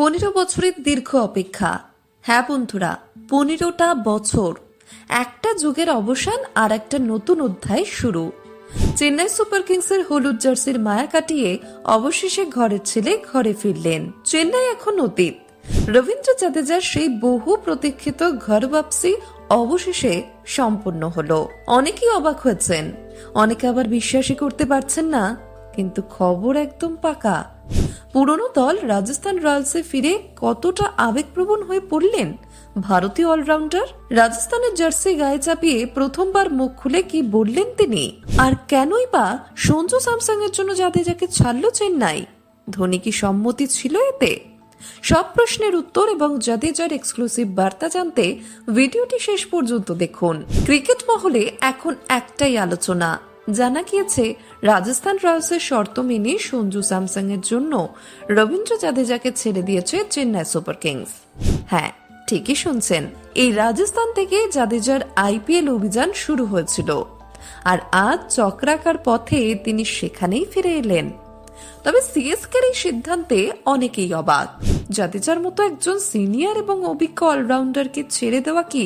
15 বছরের দীর্ঘ অপেক্ষা। হ্যাঁ বন্ধুরা, 15টা বছর, একটা যুগের অবসান আর একটা নতুন অধ্যায় শুরু। চেন্নাই সুপার কিংসের হলুদ জার্সির মায়া কাটিয়ে অবশেষে ঘরের ছেলে ঘরে ফিরলেন। চেন্নাই এখন অতীত। রবীন্দ্র জাদেজার সেই বহু প্রতীক্ষিত ঘর ওয়াপসি অবশেষে সম্পূর্ণ হলো। অনেকেই অবাক হয়েছেন, অনেকে আবার বিশ্বাসই করতে পারছেন না, কিন্তু খবর একদম পাকা। পুরনো দল রাজস্থান রয়্যালসে ফিরে কতটা আবেগপ্রবণ হয়ে পড়লেন ভারতীয় অলরাউন্ডার। রাজস্থানের জার্সি গায়ে চাপিয়ে প্রথমবার মুখ খুলে কি বললেন তিনি, আর কেনই বা সঞ্জু স্যামসং এর জন্য জাদেজাকে ছাড়লো চেন্নাই? ধোনি কি সম্মতি ছিল এতে? সব প্রশ্নের উত্তর এবং জাদেজার এক্সক্লুসিভ বার্তা জানতে ভিডিওটি শেষ পর্যন্ত দেখুন। ক্রিকেট মহলে এখন একটাই আলোচনা। জানা গিয়েছে রাজস্থান রয়্যালসের শর্ত মেনে সঞ্জু স্যামসং এর জন্য রবীন্দ্র জাদেজাকে ছেড়ে দিয়েছে চেন্নাই সুপার কিংস। হ্যাঁ, ঠিকই শুনছেন, এই রাজস্থান থেকে জাদেজার আইপিএল অভিযান শুরু হয়েছিল, আর আজ চক্রাকার পথে তিনি সেখানেই ফিরে এলেন। তবে সিএসকের এই সিদ্ধান্তে অনেকেই অবাক। জাদেজার মতো একজন সিনিয়র এবং অভিজ্ঞ অলরাউন্ডারকে ছেড়ে দেওয়া কি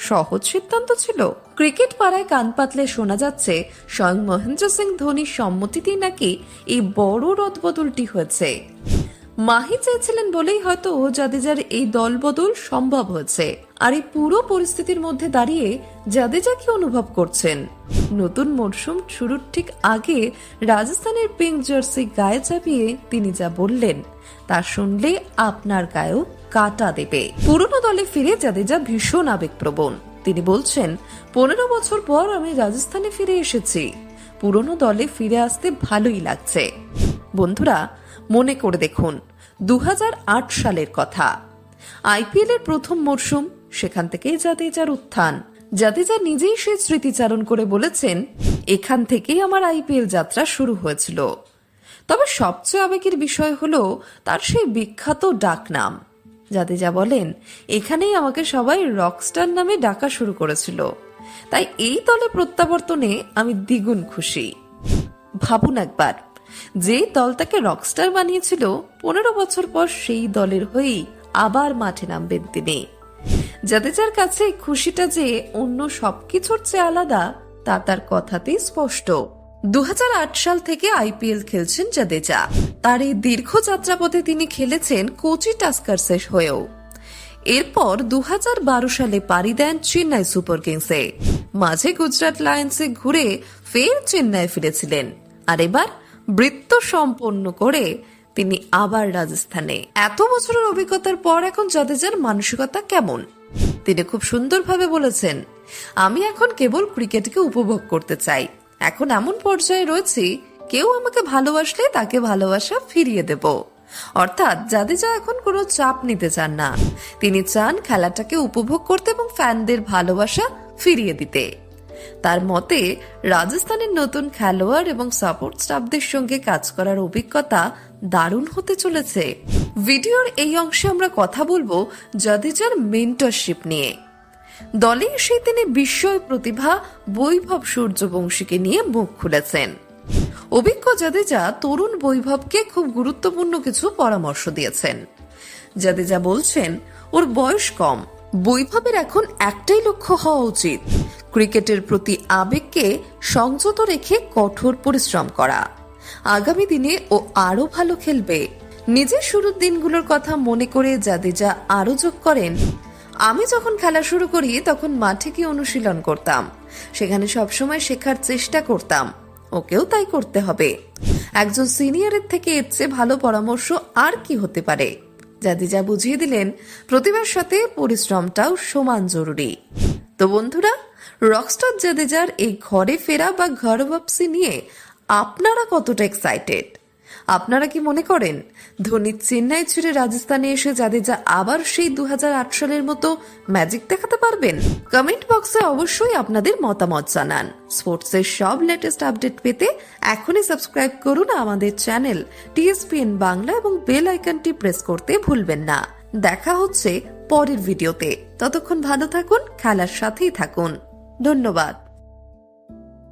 সহজ সিদ্ধান্ত ছিল? ক্রিকেট পাড়ায় কান পাতলে শোনা যাচ্ছে স্বয়ং মহেন্দ্র সিং ধোনির সম্মতিতেই নাকি এই বড় রদবদলটি হয়েছে। মাহি চেয়েছিলেন বলেই হয়তো জাদেজার এই দলবদল সম্ভব হয়েছে। আর এই পুরো পরিস্থিতির মধ্যে দাঁড়িয়ে জাদেজা কি অনুভব করছেন? নতুন মরশুম শুরুর ঠিক আগে রাজস্থানের পিঙ্ক জার্সি গায়ে চাপিয়ে তিনি যা বললেন তা শুনলে আপনার গায়েও কাটা দেবে। পুরনো দলে ফিরে জাদেজা ভীষণ আবেগপ্রবণ। তিনি বলছেন, 15 বছর পর আমি রাজস্থানে ফিরে এসেছি। পুরনো দলে ফিরে আসতে ভালোই লাগছে। বন্ধুরা, মনে করে দেখুন 2008 সালের কথা। আইপিএল এর প্রথম মরশুম, সেখান থেকেই জাদেজার উত্থান। জাদেজা নিজেই সেই স্মৃতিচারণ করে বলেছেন, এখান থেকেই আমার আইপিএল যাত্রা শুরু হয়েছিল। তবে সবচেয়ে আবেগের বিষয় হলো তার সেই বিখ্যাত ডাকনাম। জাদেজা বলেন, এখানেই আমাকে সবাই রকস্টার নামে ডাকা শুরু করেছিল, তাই এই দলে প্রত্যাবর্তনে আমি দ্বিগুণ খুশি। ভাবুন একবার, যেই দল তাকে রকস্টার বানিয়েছিল, 15 বছর পর সেই দলের হয়েই আবার মাঠে নামবেন তিনি। জাদেজার কাছে খুশিটা যে অন্য সবকিছুর চেয়ে আলাদা তা তার কথাতেই স্পষ্ট। 2008 সাল থেকে আইপিএল খেলছেন জাদেজা। তার এই দীর্ঘ যাত্রাপথে তিনি খেলেছেন কোচি টাস্কার্সের হয়েও। এরপর 2012 সালে পাড়ি দেন চেন্নাই সুপার কিংসে। মাঝে গুজরাট লায়ন্সে ঘুরে ফের চেন্নাই ফিরেছিলেন, আর এবার বৃত্ত সম্পন্ন করে তিনি আবার রাজস্থানে। এত বছরের অভিজ্ঞতার পর এখন জাদেজার মানসিকতা কেমন? তিনি খুব সুন্দরভাবে বলেছেন, আমি এখন কেবল ক্রিকেটকে উপভোগ করতে চাই। এখন এমন পর্যায়ে রয়েছি, কেউ আমাকে ভালোবাসলে তাকে ভালোবাসা ফিরিয়ে দেব। অর্থাৎ জাদেজা এখন কোনো চাপ নিতে চান না। তিনি চান খেলাটাকে উপভোগ করতে এবং ফ্যানদের ভালোবাসা ফিরিয়ে দিতে। তার মতে রাজস্থানের নতুন খেলোয়াড় এবং সাপোর্ট স্টাফদের সঙ্গে কাজ করার অভিজ্ঞতা দারুণ হতে চলেছে। ভিডিওর এই অংশে আমরা কথা বলবো জাদেজার মেন্টরশিপ নিয়ে। দলে এসে তিনি বিস্ময় প্রতিভা বৈভব সূর্যবংশীকে নিয়ে মুখ খুলেছেন। অভিজ্ঞ জাদেজা তরুণ বৈভবকে খুব গুরুত্বপূর্ণ কিছু পরামর্শ দিয়েছেন। জাদেজা বলছেন, ওর বয়স কম, বৈভবের এখন একটাই লক্ষ্য হওয়া উচিত, ক্রিকেটের প্রতি আবেগকে সংযত রেখে কঠোর পরিশ্রম করা। আগামী দিনে ও আরো ভালো খেলবে। নিজের শুরুর দিনগুলোর কথা মনে করে জাদেজা আরো যোগ করেন, আমি যখন খেলা শুরু করি তখন মাঠে গিয়ে অনুশীলন করতাম, সেখানে সবসময় শেখার চেষ্টা করতাম। ওকেও তাই করতে হবে। একজন সিনিয়রের থেকে এর চেয়ে ভালো পরামর্শ আর কি হতে পারে? জাদেজা বুঝিয়ে দিলেন, প্রতিভার সাথে পরিশ্রমটাও সমান জরুরি। তো বন্ধুরা, রকস্টার জাদেজার এই ঘরে ফেরা বা ঘর ওয়াপসি নিয়ে আপনারা কতটা এক্সাইটেড? আপনারা কি মনে করেন ধোনি চেন্নাই ছেড়ে রাজস্থানে এসে জাদেজা আবার সেই 2008 সালের মতো ম্যাজিক দেখাতে পারবেন? কমেন্ট বক্সে অবশ্যই আপনাদের মতামত জানান। স্পোর্টসের সব লেটেস্ট আপডেট পেতে এখনই সাবস্ক্রাইব করুন আমাদের চ্যানেল টিএসপিএন বাংলা এবং বেল আইকনটি প্রেস করতে ভুলবেন না। দেখা হচ্ছে পরের ভিডিওতে। ততক্ষণ ভালো থাকুন, খেলার সাথেই থাকুন। ধন্যবাদ।